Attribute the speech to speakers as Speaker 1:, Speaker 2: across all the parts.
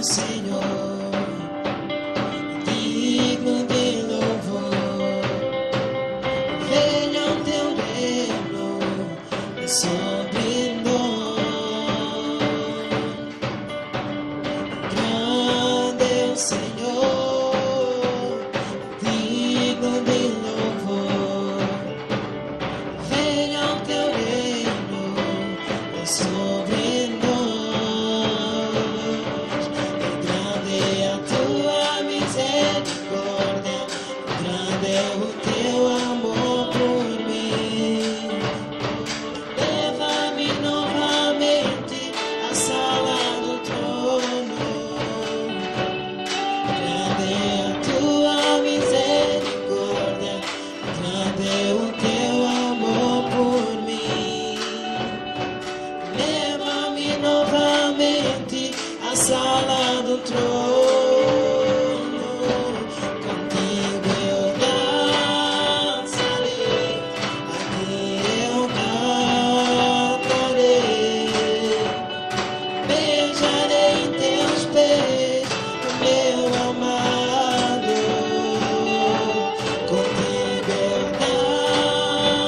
Speaker 1: Senhor, digno de louvor. Venha o teu reino sobre nós. Grande é o Senhor, digno de louvor. Venha o teu reino sobre nós. Grande é a tua misericórdia, grande é o teu amor por mim. Leva-me novamente à sala do trono. Grande é a tua misericórdia, grande é o teu amor por mim. Leva-me novamente à sala do trono. Contigo eu dançarei, aqui eu cantarei. Beijarei teus pés, meu amado. Contigo eu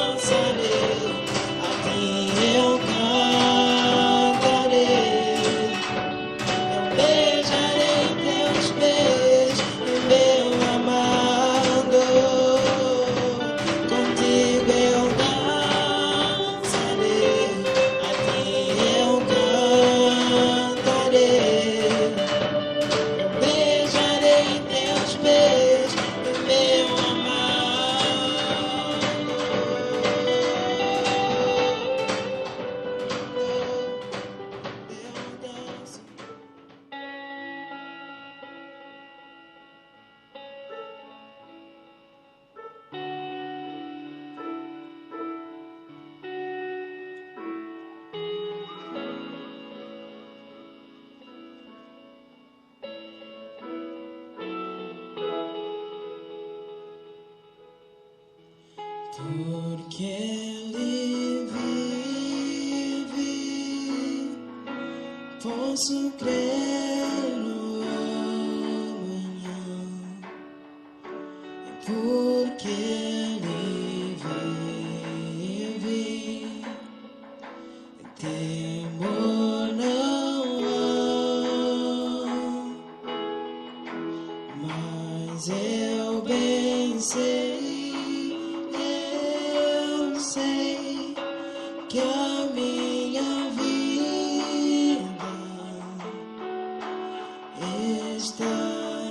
Speaker 1: dançarei, aqui eu cantarei. Beijarei teus pés, meu amado. Contigo eu dançarei, aqui eu cantarei. Beijarei teus pés, meu amado. Eu danço. Porque Ele vive, posso crer no amanhã. E porque Ele vive, temor não há. Mas eu bem sei que a minha vida está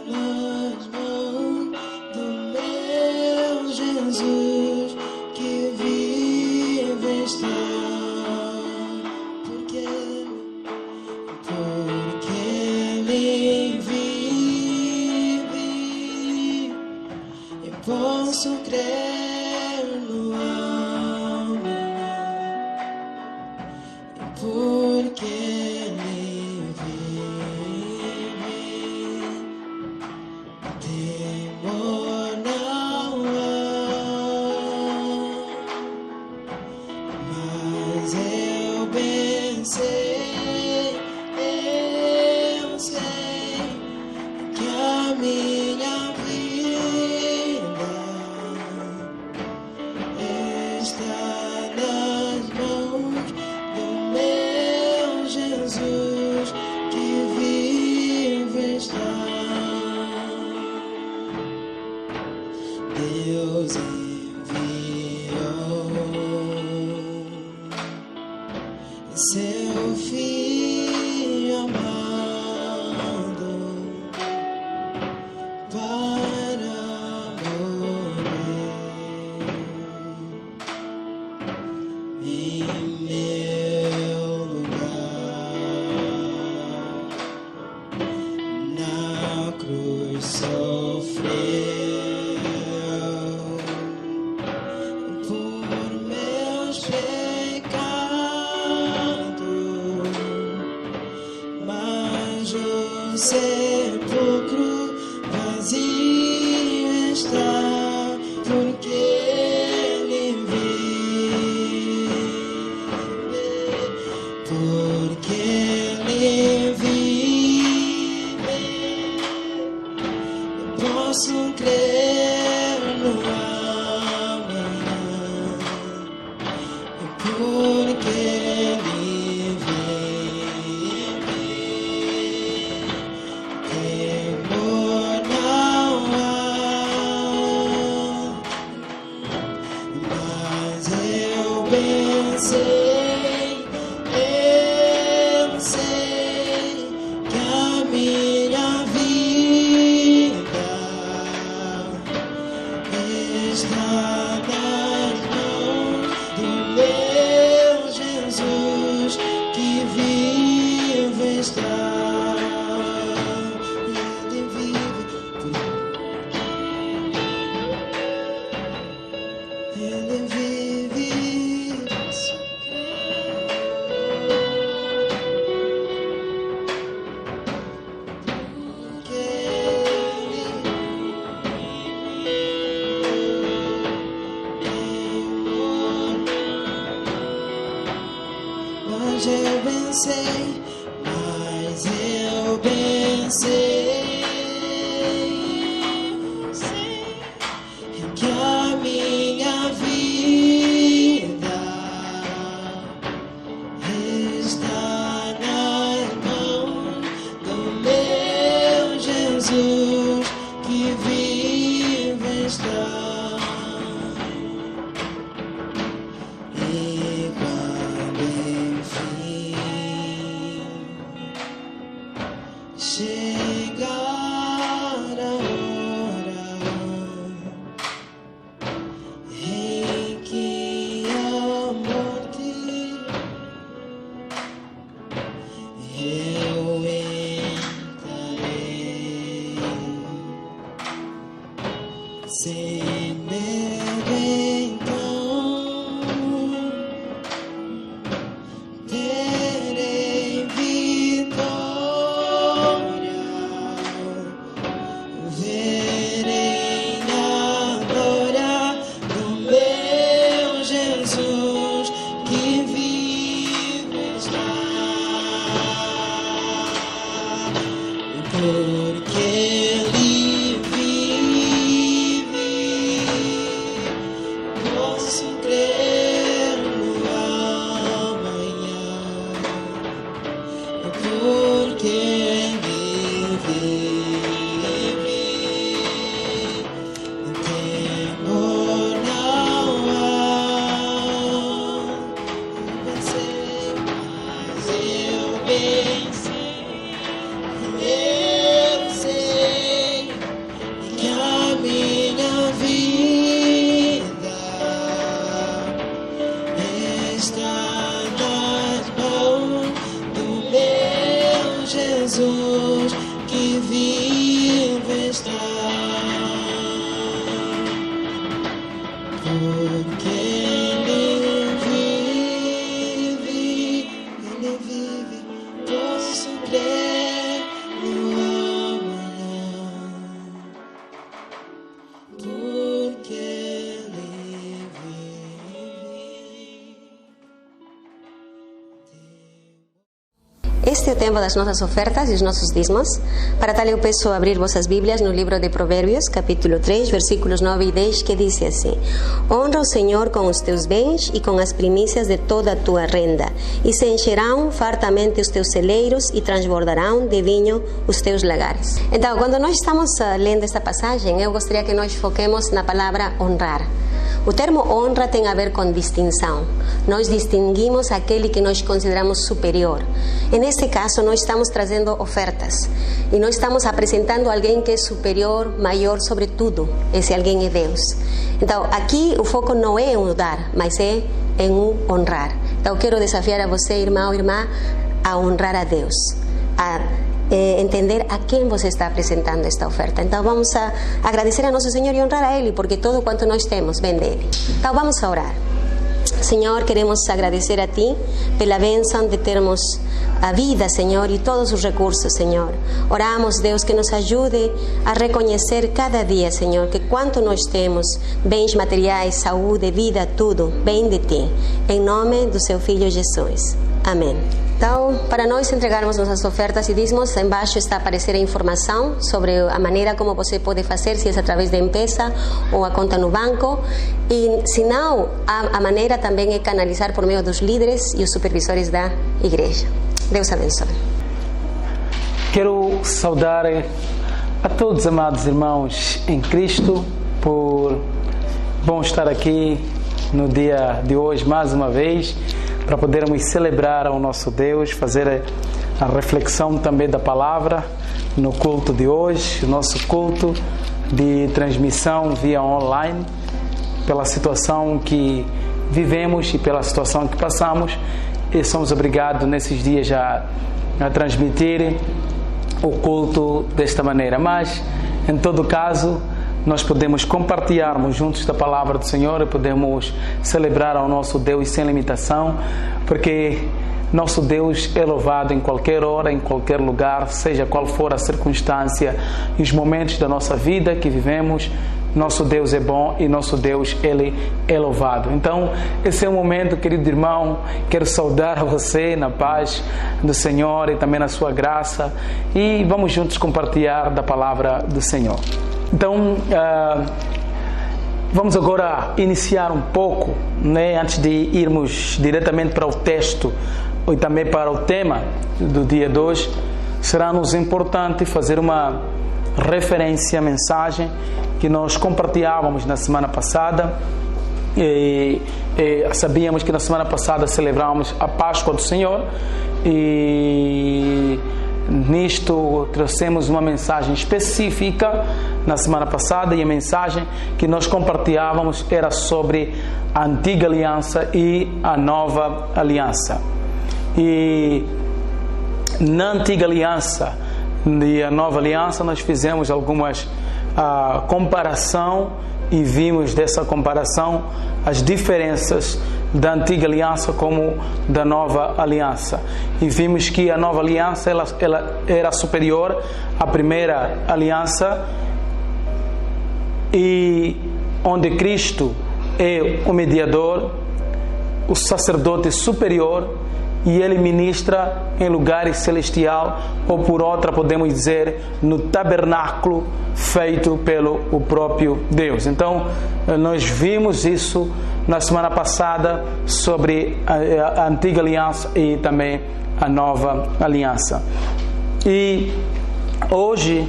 Speaker 1: nas mãos do meu Jesus que vive está. Porque Ele vive e posso crer no amanhã. Porque Ele vive, temor não há. Mas eu bem sei que a minha vida está nas mãos do meu Jesus que vive está. Deus enviou seu Filho amado para morrer em meu lugar. Na cruz sofreu por meus pecados, mas o sepulcro vazio está, porque Ele vive. Porque Ele vive porque Ele vive, temor não há, mas eu pensei, eu sei que a minha vida está nas mãos do meu Jesus que vive está. Ele vive, Ele vive. Porque mas eu pensei, que a minha vida está nas mãos do meu Jesus que vive está. E quando enfim chegar a hora em que a morte eu entrarei sem medo, então terei vitória, verei a glória do meu Jesus que vive está. Porque Ele vive, posso crer no amanhã. Porque Ele vive, temor não há. Eu sei que a minha vida está nas mãos do meu Jesus que vive está. Porque Ele vive, posso crer no amanhã. Porque Ele vive.
Speaker 2: Este é o tempo das nossas ofertas e os nossos dízimos. Para tal, eu peço abrir vossas Bíblias no livro de Provérbios, capítulo 3, versículos 9 e 10, que diz assim: Honra o Senhor com os teus bens e com as primícias de toda a tua renda, e se encherão fartamente os teus celeiros e transbordarão de vinho os teus lagares. Então, quando nós estamos lendo esta passagem, eu gostaria que nós foquemos na palavra honrar. O termo honra tem a ver com distinção. Nós distinguimos aquele que nós consideramos superior. E neste caso, nós estamos trazendo ofertas. E nós estamos apresentando alguém que é superior, maior sobre tudo. Esse alguém é Deus. Então, aqui o foco não é em dar, mas é em honrar. Então, eu quero desafiar a você, irmão ou irmã, a honrar a Deus. A entender a quem você está apresentando esta oferta. Então vamos a agradecer a nosso Senhor e honrar a Ele, porque todo quanto nós temos vem dele. Então vamos a orar. Senhor, queremos agradecer a Ti pela bênção de termos a vida, Senhor, e todos os recursos, Senhor. Oramos, Deus, que nos ajude a reconhecer cada dia, Senhor, que quanto nós temos, bens materiais, saúde, vida, tudo, vem de Ti. Em nome do Seu Filho Jesus. Amém. Então, para nós entregarmos nossas ofertas e dízimos, embaixo está a aparecer a informação sobre a maneira como você pode fazer, se é através da M-Pesa ou a conta no banco. E, se não, a maneira também é canalizar por meio dos líderes e os supervisores da igreja. Deus abençoe.
Speaker 3: Quero saudar a todos, amados irmãos em Cristo, por bom estar aqui no dia de hoje mais uma vez, para podermos celebrar ao nosso Deus, fazer a reflexão também da palavra no culto de hoje, o nosso culto de transmissão via online, pela situação que vivemos e pela situação que passamos, e somos obrigados nesses dias a transmitir o culto desta maneira. Mas, em todo caso, nós podemos compartilharmos juntos da palavra do Senhor e podemos celebrar ao nosso Deus sem limitação, porque nosso Deus é louvado em qualquer hora, em qualquer lugar, seja qual for a circunstância e os momentos da nossa vida que vivemos. Nosso Deus é bom e nosso Deus, Ele é louvado. Então, esse é o momento, querido irmão, quero saudar você na paz do Senhor e também na sua graça, e vamos juntos compartilhar da palavra do Senhor. Então, vamos agora iniciar um pouco, antes de irmos diretamente para o texto e também para o tema do dia de hoje. Será-nos importante fazer uma referência à mensagem que nós compartilhávamos na semana passada. Sabíamos que na semana passada celebramos a Páscoa do Senhor, e nisto trouxemos uma mensagem específica na semana passada, e a mensagem que nós compartilhávamos era sobre a antiga aliança e a nova aliança. E na antiga aliança e a nova aliança nós fizemos algumas comparação, e vimos dessa comparação as diferenças da antiga aliança como da nova aliança, e vimos que a nova aliança ela era superior à primeira aliança, e onde Cristo é o mediador, o sacerdote superior, e Ele ministra em lugar celestial, ou por outra podemos dizer no tabernáculo feito pelo o próprio Deus. Então nós vimos isso na semana passada sobre a antiga aliança e também a nova aliança. E hoje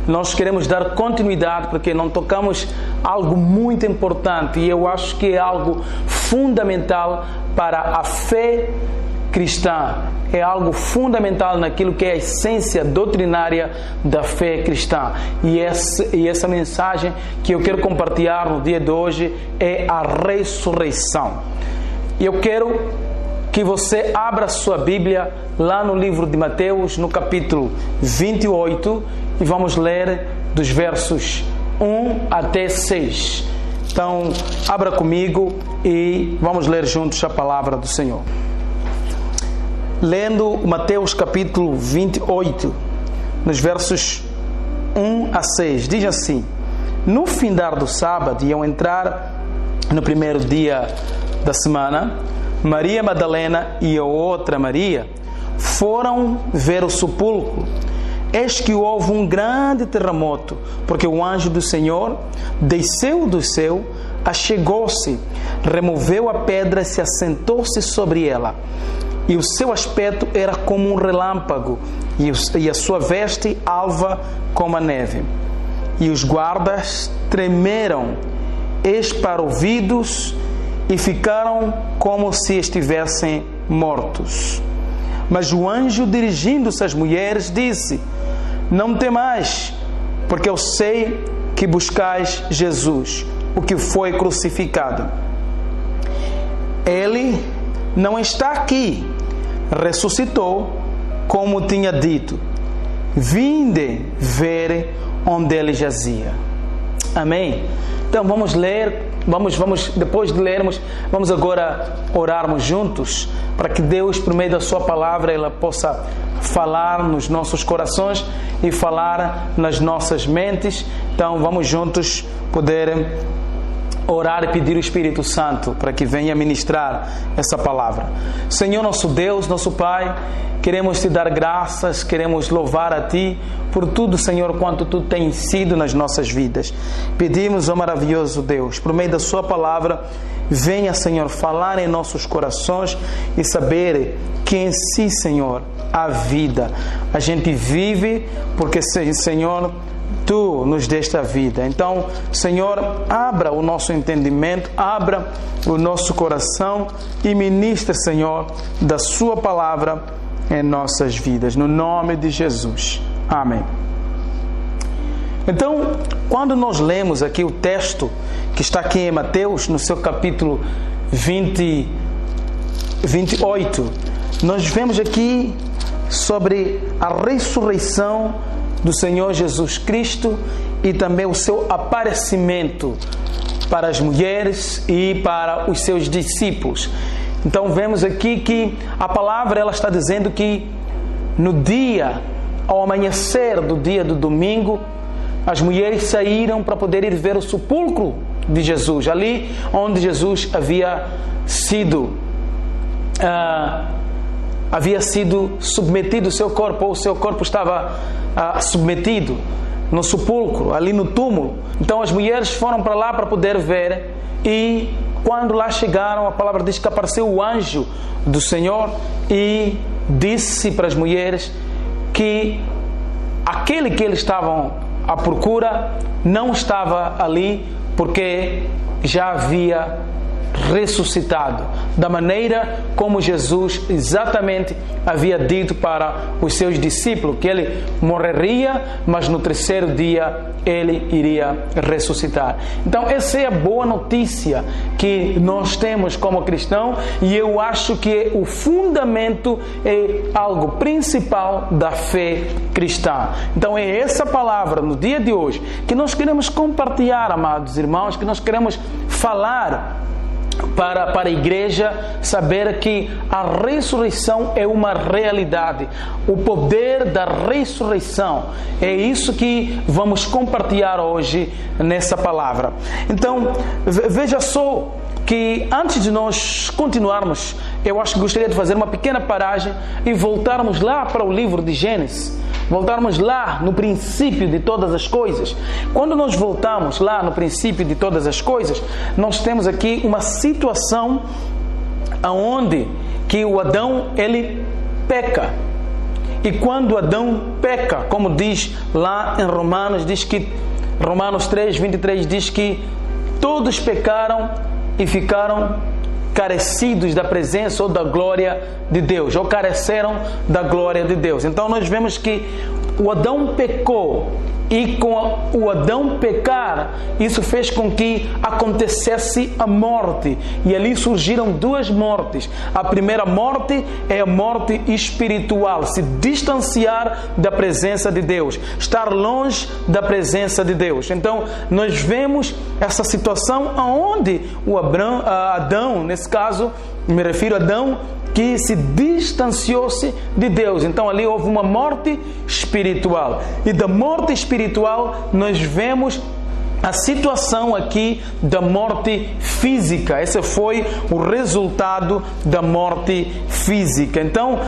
Speaker 3: nós queremos dar continuidade, porque não tocamos algo muito importante, e eu acho que é algo fundamental para a fé cristã, é algo fundamental naquilo que é a essência doutrinária da fé cristã, e essa mensagem que eu quero compartilhar no dia de hoje é a ressurreição. Eu quero que você abra sua Bíblia lá no livro de Mateus, no capítulo 28, e vamos ler dos versos 1 até 6. Então, abra comigo e vamos ler juntos a palavra do Senhor. Lendo Mateus capítulo 28, nos versos 1 a 6, diz assim: No findar do sábado, e ao entrar no primeiro dia da semana, Maria Madalena e a outra Maria foram ver o sepulcro. Eis que houve um grande terremoto, porque o anjo do Senhor desceu do céu, achegou-se, removeu a pedra e se assentou-se sobre ela. E o seu aspecto era como um relâmpago, e a sua veste alva como a neve. E os guardas tremeram, esparvoados, e ficaram como se estivessem mortos. Mas o anjo, dirigindo-se às mulheres, disse: Não temais, porque eu sei que buscais Jesus, o que foi crucificado. Ele não está aqui, ressuscitou, como tinha dito. Vinde ver onde ele jazia. Amém? Então vamos ler, depois de lermos, vamos agora orarmos juntos, para que Deus, por meio da sua palavra, ela possa falar nos nossos corações e falar nas nossas mentes. Então vamos juntos poder orar e pedir o Espírito Santo para que venha ministrar essa palavra. Senhor nosso Deus, nosso Pai, queremos Te dar graças, queremos louvar a Ti por tudo, Senhor, quanto Tu tens sido nas nossas vidas. Pedimos, ó maravilhoso Deus, por meio da Sua palavra, venha, Senhor, falar em nossos corações e saber que em si, Senhor, há vida. A gente vive porque, Senhor, Tu nos deste a vida. Então, Senhor, abra o nosso entendimento, abra o nosso coração e ministra, Senhor, da Sua palavra em nossas vidas. No nome de Jesus. Amém. Então, quando nós lemos aqui o texto que está aqui em Mateus, no seu capítulo 28, nós vemos aqui sobre a ressurreição do Senhor Jesus Cristo e também o seu aparecimento para as mulheres e para os seus discípulos. Então vemos aqui que a palavra ela está dizendo que no dia, ao amanhecer do dia do domingo, as mulheres saíram para poder ir ver o sepulcro de Jesus, ali onde Jesus havia sido submetido o seu corpo, ou o seu corpo estava submetido no sepulcro, ali no túmulo. Então as mulheres foram para lá para poder ver, e quando lá chegaram, a palavra diz que apareceu o anjo do Senhor e disse para as mulheres que aquele que eles estavam à procura não estava ali, porque já havia ressuscitado, da maneira como Jesus exatamente havia dito para os seus discípulos, que ele morreria, mas no terceiro dia ele iria ressuscitar. Então essa é a boa notícia que nós temos como cristão, e eu acho que o fundamento é algo principal da fé cristã. Então é essa palavra no dia de hoje que nós queremos compartilhar, amados irmãos, que nós queremos falar para a igreja saber que a ressurreição é uma realidade. O poder da ressurreição é isso que vamos compartilhar hoje nessa palavra. Então, veja só que antes de nós continuarmos, eu acho que gostaria de fazer uma pequena paragem e voltarmos lá para o livro de Gênesis. Voltarmos lá no princípio de todas as coisas. Quando nós voltamos lá no princípio de todas as coisas, nós temos aqui uma situação onde que o Adão, ele peca. E quando Adão peca, como diz lá em Romanos, diz que Romanos 3:23 diz que todos pecaram e ficaram carecidos da presença ou da glória de Deus, ou careceram da glória de Deus. Então nós vemos que o Adão pecou, e com o Adão pecar, isso fez com que acontecesse a morte, e ali surgiram duas mortes. A primeira morte é a morte espiritual, se distanciar da presença de Deus, estar longe da presença de Deus. Então nós vemos essa situação onde Adão, nesse caso, me refiro a Adão, que se distanciou-se de Deus. Então ali houve uma morte espiritual. E da morte espiritual nós vemos a situação aqui da morte física. Esse foi o resultado da morte física. Então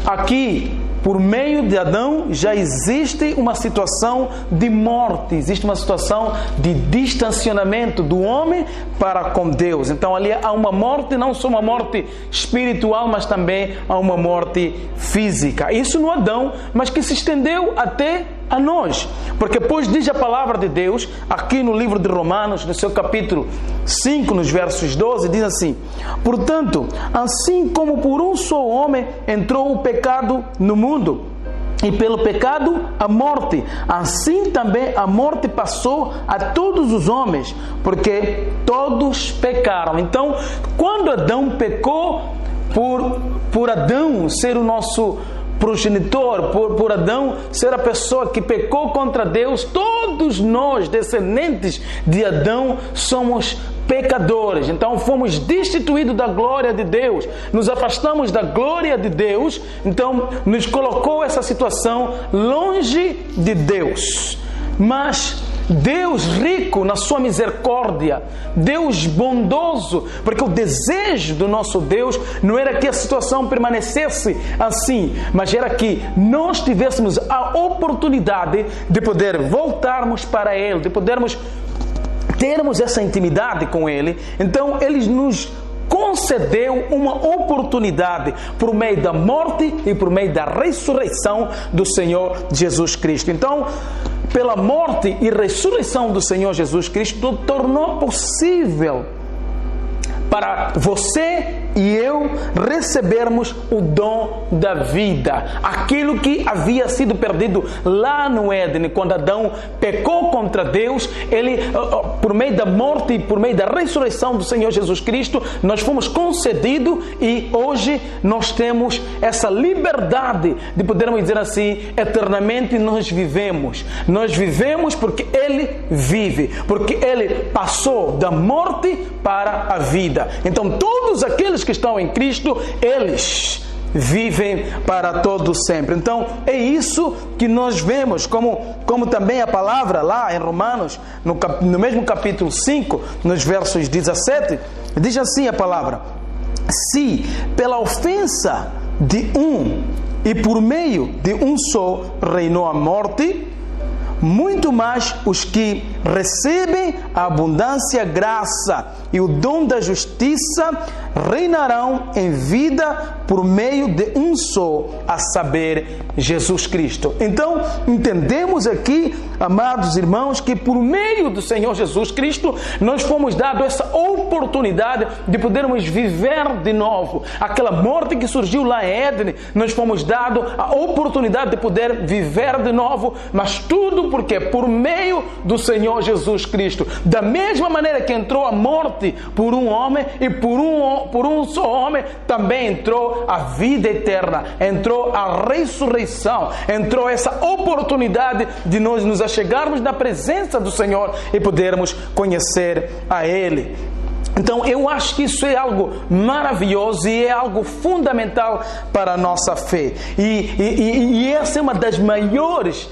Speaker 3: aqui, por meio de Adão, já existe uma situação de morte, existe uma situação de distanciamento do homem para com Deus. Então ali há uma morte, não só uma morte espiritual, mas também há uma morte física. Isso no Adão, mas que se estendeu até a nós. Porque depois diz a palavra de Deus, aqui no livro de Romanos, no seu capítulo 5, nos versos 12, diz assim: portanto, assim como por um só homem entrou o pecado no mundo, e pelo pecado a morte, assim também a morte passou a todos os homens, porque todos pecaram. Então, quando Adão pecou, por Adão ser o nosso progenitor, por Adão ser a pessoa que pecou contra Deus, todos nós, descendentes de Adão, somos pecadores. Então fomos destituídos da glória de Deus, nos afastamos da glória de Deus. Então nos colocou essa situação longe de Deus. Mas Deus rico na sua misericórdia, Deus bondoso, porque o desejo do nosso Deus não era que a situação permanecesse assim, mas era que nós tivéssemos a oportunidade de poder voltarmos para Ele, de podermos termos essa intimidade com Ele. Então Ele nos concedeu uma oportunidade por meio da morte e por meio da ressurreição do Senhor Jesus Cristo. Então, pela morte e ressurreição do Senhor Jesus Cristo, tornou possível para você e eu recebermos o dom da vida. Aquilo que havia sido perdido lá no Éden, quando Adão pecou contra Deus, ele, por meio da morte e por meio da ressurreição do Senhor Jesus Cristo, nós fomos concedidos e hoje nós temos essa liberdade de podermos dizer assim, eternamente nós vivemos. Nós vivemos porque Ele vive, porque Ele passou da morte para a vida. Então todos aqueles que estão em Cristo, eles vivem para todo sempre. Então é isso que nós vemos, como também a palavra lá em Romanos, no mesmo capítulo 5, nos versos 17, diz assim a palavra: se pela ofensa de um e por meio de um só reinou a morte, muito mais os que recebem a abundância, graça e o dom da justiça reinarão em vida por meio de um só, a saber, Jesus Cristo. Então, entendemos aqui, amados irmãos, que por meio do Senhor Jesus Cristo, nós fomos dados essa oportunidade de podermos viver de novo. Aquela morte que surgiu lá em Éden, nós fomos dados a oportunidade de poder viver de novo, mas tudo porque por meio do Senhor Jesus Cristo. Da mesma maneira que entrou a morte por um homem e por um só homem, também entrou a vida eterna, entrou a ressurreição, entrou essa oportunidade de nós nos achegarmos na presença do Senhor e podermos conhecer a Ele. Então eu acho que isso é algo maravilhoso e é algo fundamental para a nossa fé. E essa é uma das maiores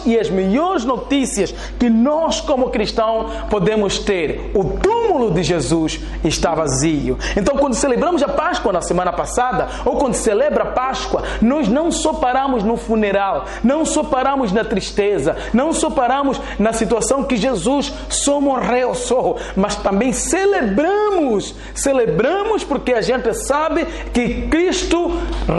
Speaker 3: e as melhores notícias que nós como cristãos podemos ter. O túmulo de Jesus está vazio. Então quando celebramos a Páscoa na semana passada, ou quando celebra a Páscoa, nós não só paramos no funeral, não só paramos na tristeza, não só paramos na situação que Jesus só morreu, mas também celebramos porque a gente sabe que Cristo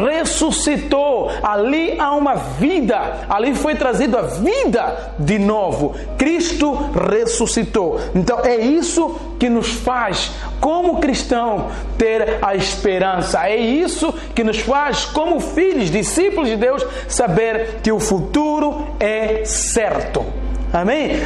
Speaker 3: ressuscitou. Ali há uma vida, ali foi trazido a vida de novo. Cristo ressuscitou. Então é isso que nos faz, como cristão, ter a esperança. É isso que nos faz, como filhos, discípulos de Deus, saber que o futuro é certo. Amém?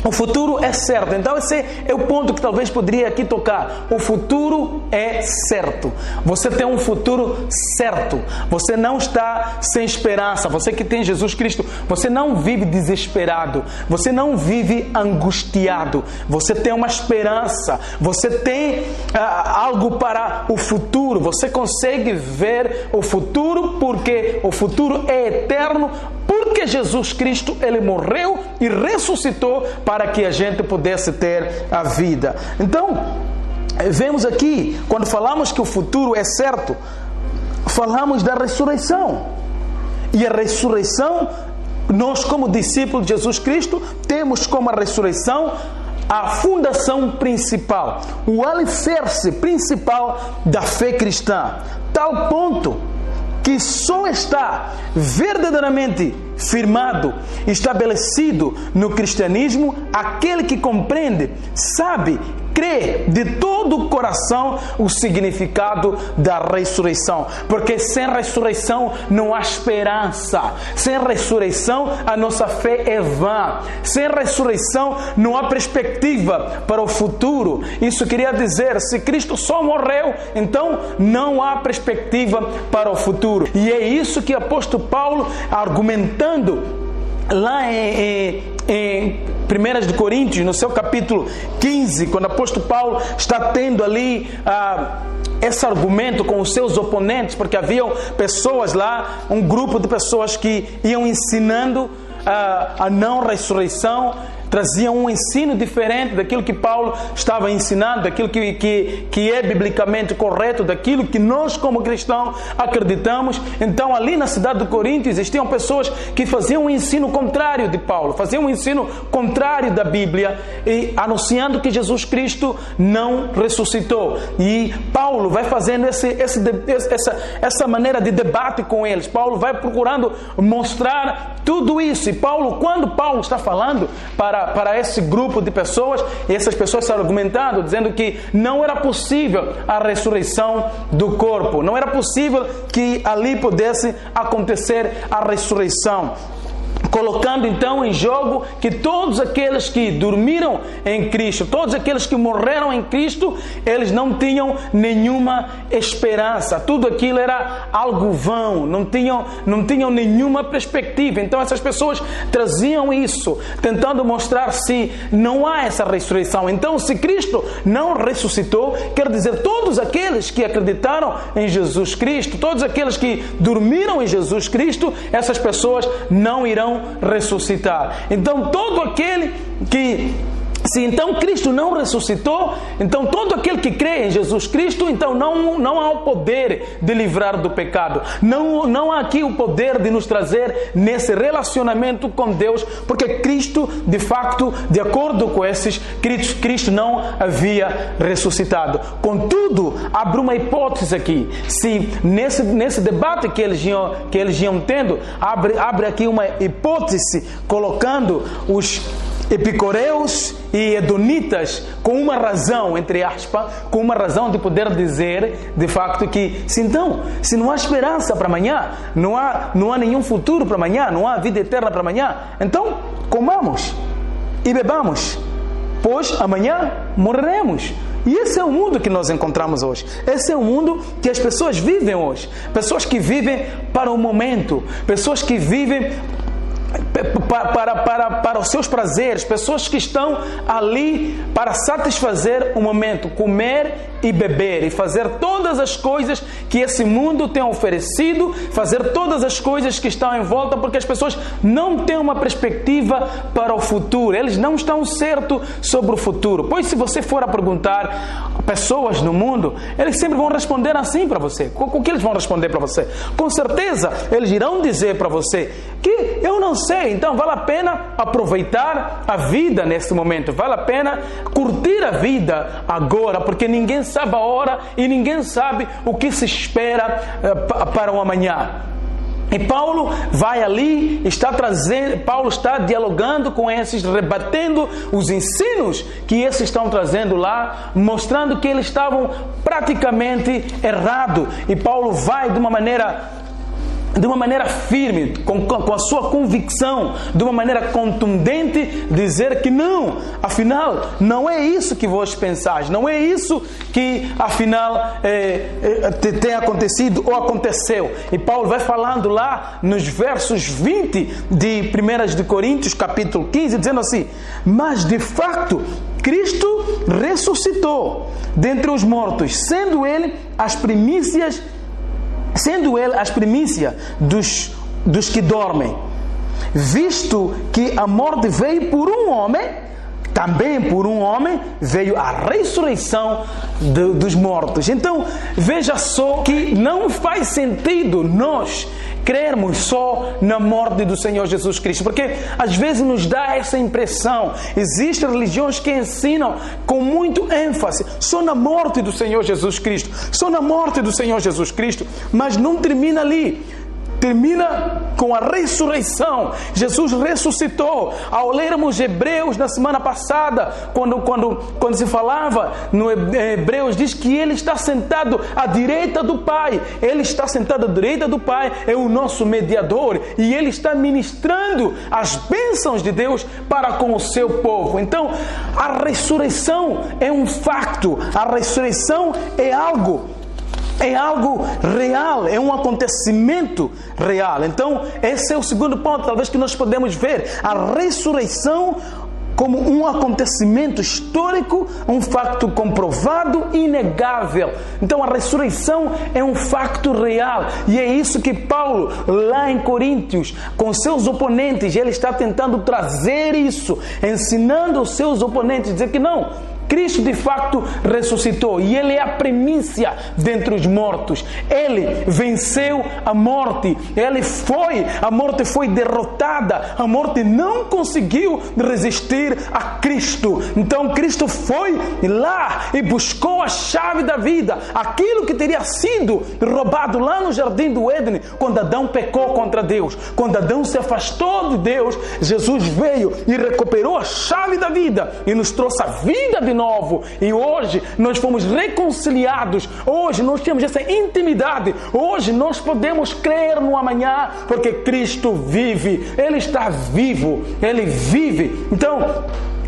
Speaker 3: O futuro é certo. Então esse é o ponto que talvez poderia aqui tocar. O futuro é certo. Você tem um futuro certo. Você não está sem esperança. Você que tem Jesus Cristo, você não vive desesperado. Você não vive angustiado. Você tem uma esperança. Você tem algo para o futuro. Você consegue ver o futuro porque o futuro é eterno. Porque Jesus Cristo, Ele morreu e ressuscitou para que a gente pudesse ter a vida. Então, vemos aqui, quando falamos que o futuro é certo, falamos da ressurreição. E a ressurreição, nós como discípulos de Jesus Cristo, temos como a ressurreição a fundação principal, o alicerce principal da fé cristã. Tal ponto que só está verdadeiramente firmado, estabelecido no cristianismo, aquele que compreende, sabe, crê de todo o coração o significado da ressurreição. Porque sem ressurreição não há esperança. Sem ressurreição a nossa fé é vã. Sem ressurreição não há perspectiva para o futuro. Isso queria dizer, se Cristo só morreu, então não há perspectiva para o futuro. E é isso que o apóstolo Paulo, argumentando lá em 1 Coríntios, no seu capítulo 15, quando o apóstolo Paulo está tendo ali esse argumento com os seus oponentes, porque haviam pessoas lá, um grupo de pessoas que iam ensinando a não ressurreição, traziam um ensino diferente daquilo que Paulo estava ensinando, daquilo que é biblicamente correto, daquilo que nós como cristãos acreditamos. Então ali na cidade de Corinto existiam pessoas que faziam um ensino contrário de Paulo, faziam um ensino contrário da Bíblia, e anunciando que Jesus Cristo não ressuscitou. E Paulo vai fazendo essa maneira de debate com eles. Paulo vai procurando mostrar tudo isso. E quando Paulo está falando para esse grupo de pessoas, e essas pessoas estão argumentando, dizendo que não era possível a ressurreição do corpo, não era possível que ali pudesse acontecer a ressurreição, colocando então em jogo que todos aqueles que dormiram em Cristo, todos aqueles que morreram em Cristo, eles não tinham nenhuma esperança, tudo aquilo era algo vão, não tinham nenhuma perspectiva. Então essas pessoas traziam isso, tentando mostrar se não há essa ressurreição. Então, se Cristo não ressuscitou, quer dizer, todos aqueles que acreditaram em Jesus Cristo, todos aqueles que dormiram em Jesus Cristo, essas pessoas não irão ressuscitar. Então todo aquele que, se então Cristo não ressuscitou, então todo aquele que crê em Jesus Cristo, então não há o poder de livrar do pecado, não há aqui o poder de nos trazer nesse relacionamento com Deus, porque Cristo, de facto, de acordo com esses, Cristo não havia ressuscitado. Contudo, abre uma hipótese aqui. Se nesse debate que eles iam tendo, abre aqui uma hipótese, colocando os epicureus e hedonitas com uma razão, entre aspas, com uma razão de poder dizer, de facto, que se não há esperança para amanhã, não há nenhum futuro para amanhã, não há vida eterna para amanhã, então comamos e bebamos, pois amanhã morreremos. E esse é o mundo que nós encontramos hoje. Esse é o mundo que as pessoas vivem hoje. Pessoas que vivem para o momento, pessoas que vivem para os seus prazeres, pessoas que estão ali para satisfazer o momento, comer e beber e fazer todas as coisas que esse mundo tem oferecido, fazer todas as coisas que estão em volta, porque as pessoas não têm uma perspectiva para o futuro, eles não estão certos sobre o futuro. Pois se você for a perguntar a pessoas no mundo, eles sempre vão responder assim para você. O que eles vão responder para você? Com certeza eles irão dizer para você que eu não sei, então vale a pena aproveitar a vida nesse momento, vale a pena curtir a vida agora, porque ninguém sabe a hora e ninguém sabe o que se espera para o amanhã. E Paulo vai ali, Paulo está dialogando com esses, rebatendo os ensinos que esses estão trazendo lá, mostrando que eles estavam praticamente errados. E Paulo vai de uma maneira firme, com a sua convicção, de uma maneira contundente, dizer que não, afinal, não é isso que vós pensais, não é isso que, afinal, tem acontecido ou aconteceu. E Paulo vai falando lá nos versos 20 de 1 de Coríntios, capítulo 15, dizendo assim: mas de facto, Cristo ressuscitou dentre os mortos, sendo Ele as primícias dos que dormem. Visto que a morte veio por um homem, também por um homem veio a ressurreição dos mortos. Então, veja só que não faz sentido nós crermos só na morte do Senhor Jesus Cristo, porque às vezes nos dá essa impressão. Existem religiões que ensinam com muito ênfase só na morte do Senhor Jesus Cristo, só na morte do Senhor Jesus Cristo, mas não termina ali. Termina com a ressurreição. Jesus ressuscitou. Ao lermos Hebreus na semana passada, quando se falava no Hebreus, diz que Ele está sentado à direita do Pai. Ele está sentado à direita do Pai, é o nosso mediador, e Ele está ministrando as bênçãos de Deus para com o seu povo. Então, a ressurreição é um facto. A ressurreição é algo real, é um acontecimento real. Então, esse é o segundo ponto, talvez, que nós podemos ver. A ressurreição como um acontecimento histórico, um facto comprovado e inegável. Então a ressurreição é um facto real, e é isso que Paulo, lá em Coríntios, com seus oponentes, ele está tentando trazer isso, ensinando os seus oponentes, dizer que não, Cristo de facto ressuscitou e Ele é a primícia dentre os mortos. Ele venceu a morte. A morte foi derrotada. A morte não conseguiu resistir a Cristo. Então Cristo foi lá e buscou a chave da vida. Aquilo que teria sido roubado lá no Jardim do Éden, quando Adão pecou contra Deus. Quando Adão se afastou de Deus, Jesus veio e recuperou a chave da vida e nos trouxe a vida de novo, e hoje nós fomos reconciliados, hoje nós temos essa intimidade, hoje nós podemos crer no amanhã, porque Cristo vive, Ele está vivo, Ele vive. Então,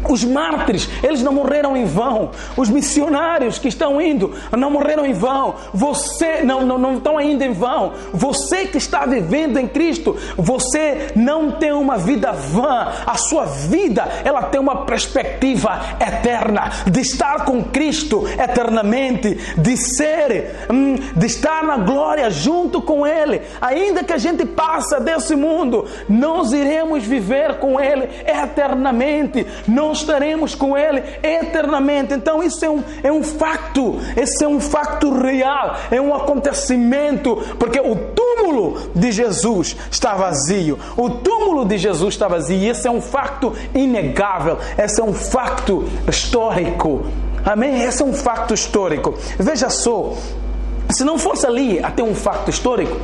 Speaker 3: os mártires, eles não morreram em vão. Os missionários que estão indo não morreram em vão. Você não estão ainda em vão. Você que está vivendo em Cristo, você não tem uma vida vã. A sua vida, ela tem uma perspectiva eterna de estar com Cristo eternamente, de estar na glória junto com Ele. Ainda que a gente passe desse mundo, nós iremos viver com Ele eternamente. Nós estaremos com Ele eternamente. Então isso é um facto, esse é um facto real, é um acontecimento, porque o túmulo de Jesus está vazio, o túmulo de Jesus está vazio, e esse é um facto inegável, esse é um facto histórico, amém? Esse é um facto histórico. Veja só, se não fosse ali até um facto histórico,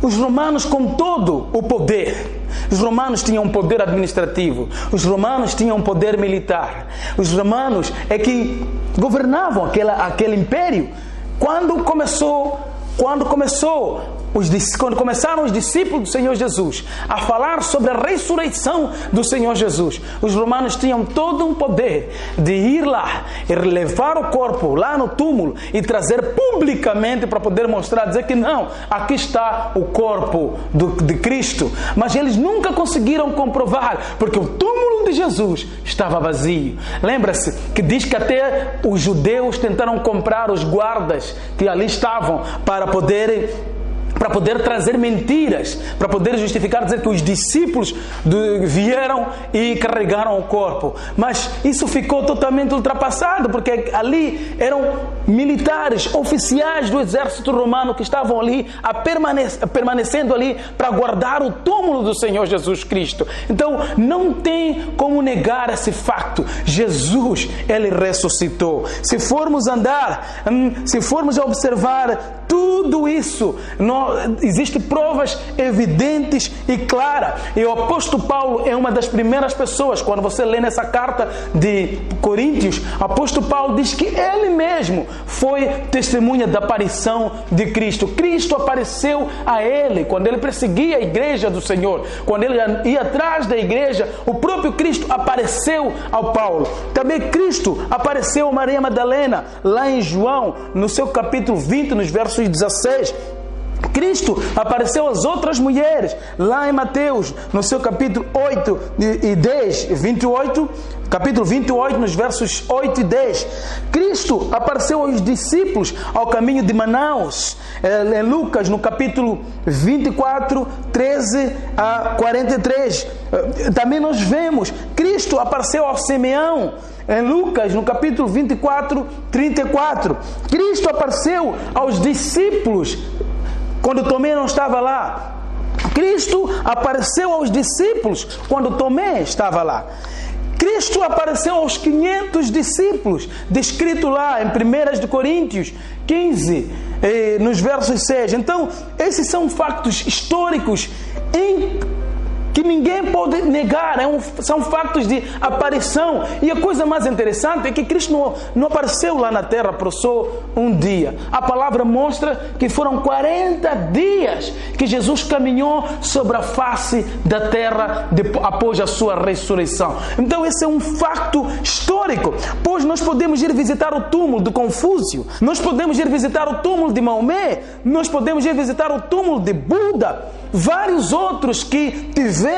Speaker 3: os romanos, com todo o poder, os romanos tinham poder administrativo, os romanos tinham poder militar, os romanos é que governavam aquele império. Quando começaram os discípulos do Senhor Jesus a falar sobre a ressurreição do Senhor Jesus, os romanos tinham todo um poder de ir lá e levar o corpo lá no túmulo e trazer publicamente para poder mostrar, dizer que não, aqui está o corpo de Cristo. Mas eles nunca conseguiram comprovar, porque o túmulo de Jesus estava vazio. Lembra-se que diz que até os judeus tentaram comprar os guardas que ali estavam para poder trazer mentiras, para poder justificar, dizer que os discípulos vieram e carregaram o corpo. Mas isso ficou totalmente ultrapassado, porque ali eram militares, oficiais do exército romano que estavam ali, permanecendo ali para guardar o túmulo do Senhor Jesus Cristo. Então não tem como negar esse facto. Jesus, Ele ressuscitou. Se formos observar tudo isso, existem provas evidentes e claras. E o apóstolo Paulo é uma das primeiras pessoas, quando você lê nessa carta de Coríntios, o apóstolo Paulo diz que ele mesmo foi testemunha da aparição de Cristo. Cristo apareceu a ele quando ele perseguia a igreja do Senhor, quando ele ia atrás da igreja, o próprio Cristo apareceu ao Paulo. Também Cristo apareceu a Maria Madalena, lá em João, no seu capítulo 20, nos versos 16. Cristo apareceu às outras mulheres, lá em Mateus, no seu capítulo 8 e 10, 28, capítulo 28, nos versos 8 e 10. Cristo apareceu aos discípulos ao caminho de Manaus, em Lucas, no capítulo 24, 13 a 43. Também nós vemos, Cristo apareceu ao Simeão, em Lucas, no capítulo 24, 34. Cristo apareceu aos discípulos quando Tomé não estava lá. Cristo apareceu aos discípulos quando Tomé estava lá. Cristo apareceu aos 500 discípulos, descrito lá em 1 Coríntios 15, nos versos 6. Então, esses são fatos históricos que ninguém pode negar, são fatos de aparição. E a coisa mais interessante é que Cristo não apareceu lá na terra por só um dia. A palavra mostra que foram 40 dias que Jesus caminhou sobre a face da terra após a sua ressurreição. Então esse é um facto histórico, pois nós podemos ir visitar o túmulo de Confúcio, nós podemos ir visitar o túmulo de Maomé, nós podemos ir visitar o túmulo de Buda, vários outros que tiveram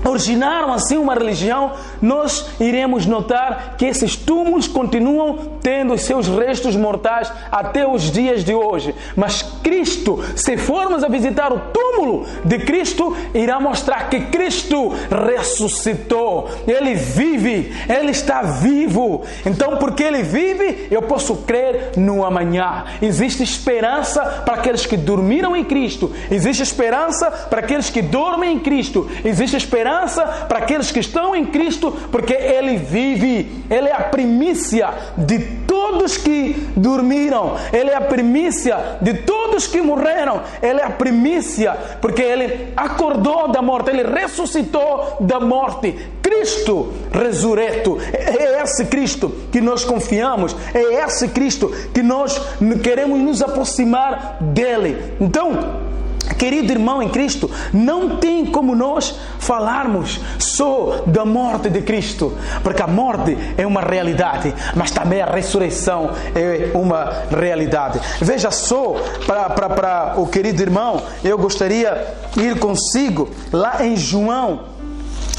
Speaker 3: originaram assim uma religião, nós iremos notar que esses túmulos continuam tendo os seus restos mortais até os dias de hoje. Mas Cristo, se formos a visitar o túmulo de Cristo, irá mostrar que Cristo ressuscitou. Ele vive, Ele está vivo. Então, porque Ele vive, eu posso crer no amanhã. Existe esperança para aqueles que dormiram em Cristo. Existe esperança para aqueles que dormem em Cristo. Existe esperança para aqueles que estão em Cristo, porque Ele vive. Ele é a primícia de todos que dormiram. Ele é a primícia de todos que morreram. Ele é a primícia, porque Ele acordou da morte. Ele ressuscitou da morte. Cristo ressurreto. É esse Cristo que nós confiamos. É esse Cristo que nós queremos nos aproximar dele. Então, querido irmão em Cristo, não tem como nós falarmos só da morte de Cristo, porque a morte é uma realidade, mas também a ressurreição é uma realidade. Veja só, para o querido irmão, eu gostaria de ir consigo lá em João,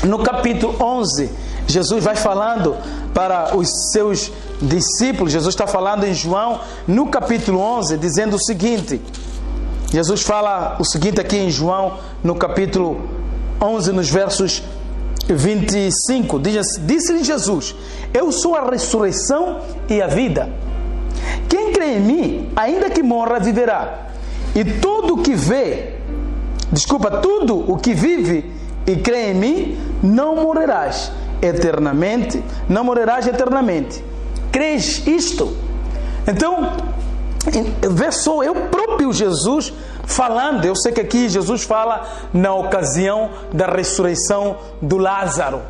Speaker 3: no capítulo 11. Jesus vai falando para os seus discípulos. Jesus está falando em João, no capítulo 11, dizendo o seguinte. Jesus fala o seguinte aqui em João, no capítulo 11, nos versos 25. Disse-lhe Jesus: eu sou a ressurreição e a vida. Quem crê em mim, ainda que morra, viverá. E tudo o que vive e crê em mim, não morrerás eternamente. Não morrerás eternamente. Crês isto? Então, vê só, é o próprio Jesus falando. Eu sei que aqui Jesus fala na ocasião da ressurreição do Lázaro,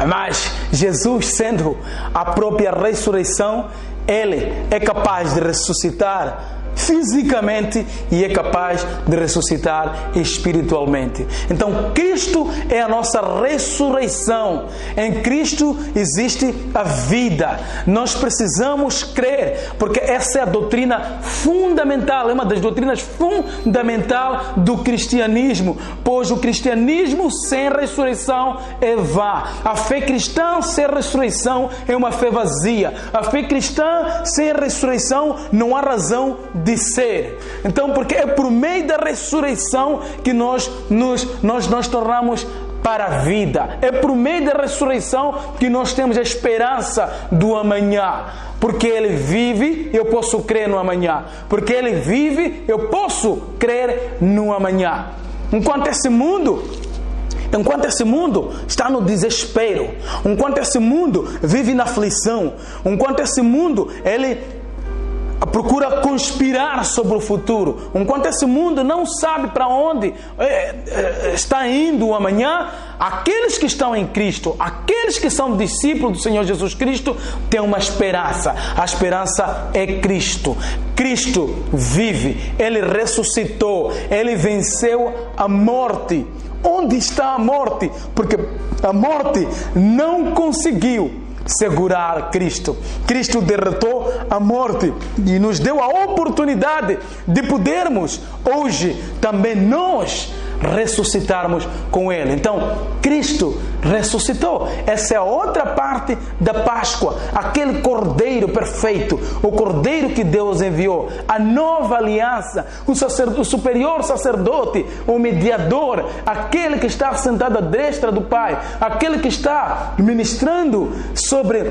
Speaker 3: mas Jesus, sendo a própria ressurreição, Ele é capaz de ressuscitar fisicamente e é capaz de ressuscitar espiritualmente. Então, Cristo é a nossa ressurreição. Em Cristo existe a vida. Nós precisamos crer, porque essa é a doutrina fundamental, é uma das doutrinas fundamentais do cristianismo, pois o cristianismo sem ressurreição é vã. A fé cristã sem ressurreição é uma fé vazia. A fé cristã sem ressurreição não há razão de ser. Então, porque é por meio da ressurreição que nós tornamos para a vida. É por meio da ressurreição que nós temos a esperança do amanhã. Porque Ele vive, eu posso crer no amanhã. Porque Ele vive, eu posso crer no amanhã. Enquanto esse mundo está no desespero, enquanto esse mundo vive na aflição, enquanto esse mundo ele procura conspirar sobre o futuro, enquanto esse mundo não sabe para onde está indo o amanhã, aqueles que estão em Cristo, aqueles que são discípulos do Senhor Jesus Cristo, têm uma esperança. A esperança é Cristo. Cristo vive, Ele ressuscitou, Ele venceu a morte. Onde está a morte? Porque a morte não conseguiu segurar Cristo. Cristo derrotou a morte e nos deu a oportunidade de podermos hoje também nós ressuscitarmos com Ele. Então, Cristo ressuscitou. Essa é a outra parte da Páscoa. Aquele Cordeiro perfeito, o Cordeiro que Deus enviou, a nova aliança, o superior sacerdote, o mediador, aquele que está sentado à destra do Pai, aquele que está ministrando sobre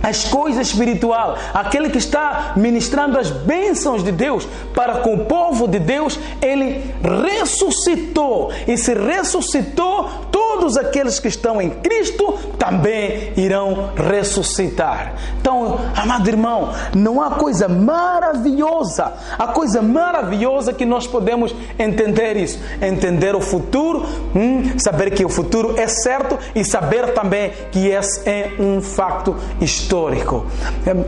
Speaker 3: as coisas espirituais, aquele que está ministrando as bênçãos de Deus para com o povo de Deus. Ele ressuscitou, e se ressuscitou, todos aqueles que estão em Cristo também irão ressuscitar. Então, amado irmão, não há coisa maravilhosa, a coisa maravilhosa que nós podemos entender isso, entender o futuro, saber que o futuro é certo e saber também que esse é um facto histórico.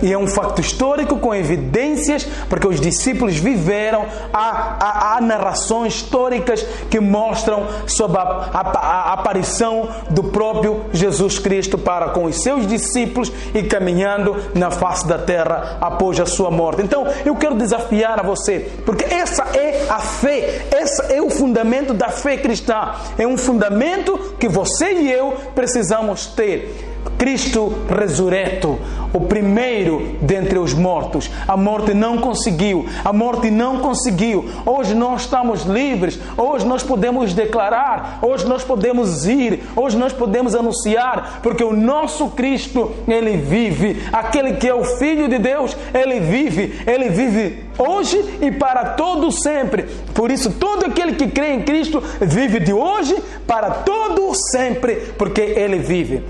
Speaker 3: E é um facto histórico com evidências, porque os discípulos viveram. Há narrações históricas que mostram sobre a aparição aparição do próprio Jesus Cristo para com os seus discípulos e caminhando na face da terra após a sua morte. Então, eu quero desafiar a você, porque essa é a fé, esse é o fundamento da fé cristã. É um fundamento que você e eu precisamos ter. Cristo ressurreto, o primeiro dentre os mortos. A morte não conseguiu. A morte não conseguiu. Hoje nós estamos livres. Hoje nós podemos declarar. Hoje nós podemos ir. Hoje nós podemos anunciar. Porque o nosso Cristo, Ele vive. Aquele que é o Filho de Deus, Ele vive. Ele vive hoje e para todo sempre. Por isso, todo aquele que crê em Cristo vive de hoje para todo sempre. Porque Ele vive.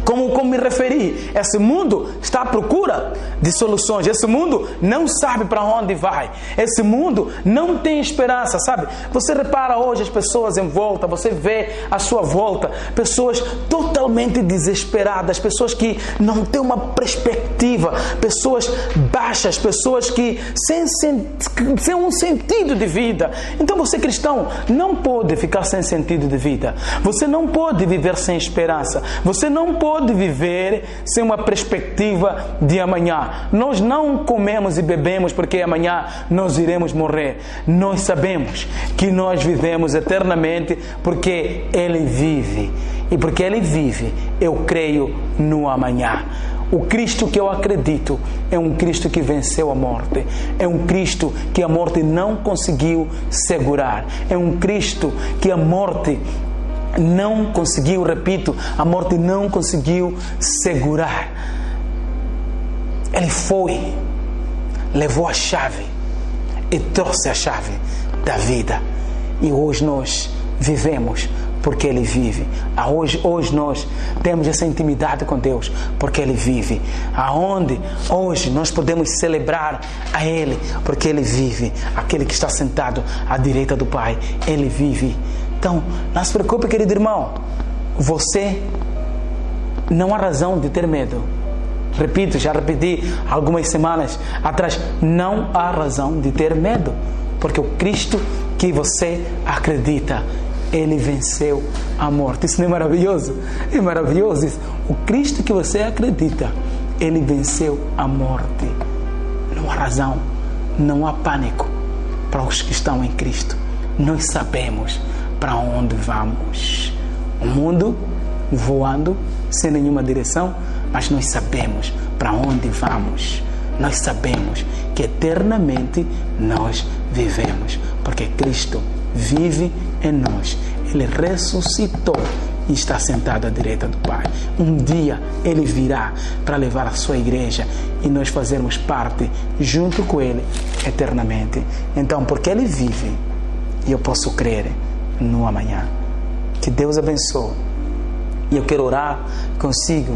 Speaker 3: Como me referi, esse mundo está à procura de soluções. Esse mundo não sabe para onde vai. Esse mundo não tem esperança, sabe? Você repara hoje as pessoas em volta, você vê à sua volta pessoas totalmente desesperadas, pessoas que não têm uma perspectiva, pessoas baixas, pessoas que sem um sentido de vida. Então você, cristão, não pode ficar sem sentido de vida. Você não pode viver sem esperança. Você não pode viver sem uma perspectiva de amanhã. Nós não comemos e bebemos porque amanhã nós iremos morrer. Nós sabemos que nós vivemos eternamente porque Ele vive. E porque Ele vive, eu creio no amanhã. O Cristo que eu acredito é um Cristo que venceu a morte. É um Cristo que a morte não conseguiu segurar. É um Cristo que a morte não conseguiu, repito, a morte não conseguiu segurar. Ele foi, levou a chave e trouxe a chave da vida. E hoje nós vivemos porque Ele vive. Hoje nós temos essa intimidade com Deus porque Ele vive. Aonde hoje nós podemos celebrar a Ele porque Ele vive. Aquele que está sentado à direita do Pai, Ele vive. Então, não se preocupe, querido irmão. Você não há razão de ter medo. Repito, já repeti algumas semanas atrás. Não há razão de ter medo. Porque o Cristo que você acredita, Ele venceu a morte. Isso não é maravilhoso? É maravilhoso isso. O Cristo que você acredita, Ele venceu a morte. Não há razão, não há pânico para os que estão em Cristo. Nós sabemos para onde vamos. O mundo voando sem nenhuma direção, mas nós sabemos para onde vamos. Nós sabemos que eternamente nós vivemos, porque Cristo vive em nós. Ele ressuscitou e está sentado à direita do Pai. Um dia Ele virá para levar a sua igreja e nós fazermos parte junto com Ele eternamente. Então, porque Ele vive, eu posso crer no amanhã. Que Deus abençoe. E eu quero orar consigo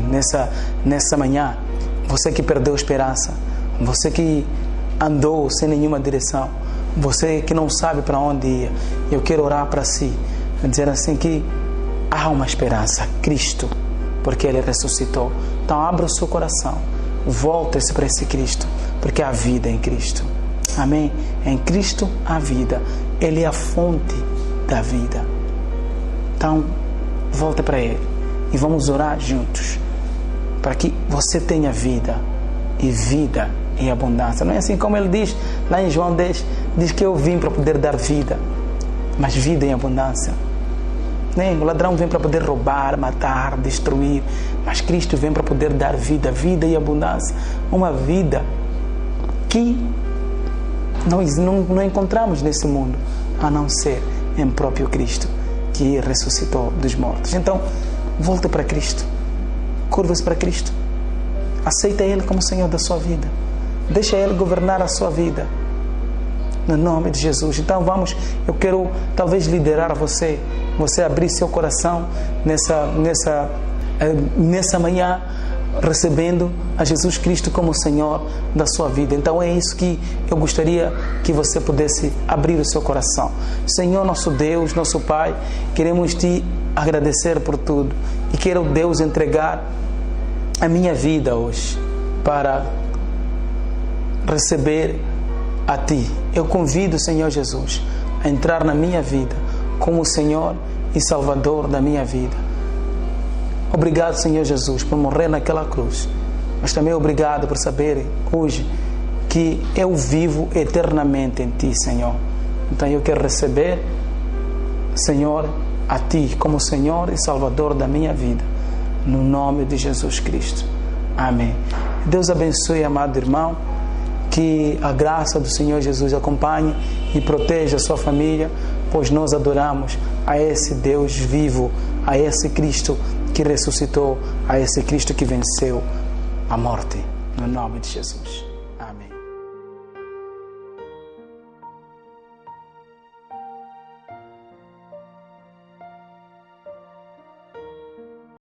Speaker 3: nessa manhã. Você que perdeu esperança, você que andou sem nenhuma direção, você que não sabe para onde ir, eu quero orar para si, dizer assim que há uma esperança, Cristo, porque Ele ressuscitou. Então abra o seu coração, volte-se para esse Cristo, porque há vida em Cristo. Amém? Em Cristo há vida. Ele é a fonte da vida. Então, volte para Ele e vamos orar juntos para que você tenha vida e vida em abundância. Não é assim como Ele diz lá em João 10, diz que eu vim para poder dar vida, mas vida em abundância. O ladrão vem para poder roubar, matar, destruir, mas Cristo vem para poder dar vida, vida em abundância. Uma vida que nós não encontramos nesse mundo, a não ser em próprio Cristo, que ressuscitou dos mortos. Então, volte para Cristo, curva-se para Cristo, aceita Ele como Senhor da sua vida, deixa Ele governar a sua vida, no nome de Jesus. Então eu quero talvez liderar você abrir seu coração nessa manhã, recebendo a Jesus Cristo como Senhor da sua vida. Então é isso que eu gostaria que você pudesse abrir o seu coração. Senhor, nosso Deus, nosso Pai, queremos Te agradecer por tudo e quero, Deus, entregar a minha vida hoje para receber a Ti. Eu convido, Senhor Jesus, a entrar na minha vida como Senhor e Salvador da minha vida. Obrigado, Senhor Jesus, por morrer naquela cruz. Mas também obrigado por saber hoje que eu vivo eternamente em Ti, Senhor. Então eu quero receber, Senhor, a Ti como Senhor e Salvador da minha vida. No nome de Jesus Cristo. Amém. Deus abençoe, amado irmão. Que a graça do Senhor Jesus acompanhe e proteja a sua família, pois nós adoramos a esse Deus vivo, a esse Cristo que ressuscitou, a esse Cristo que venceu a morte. No nome de Jesus. Amém.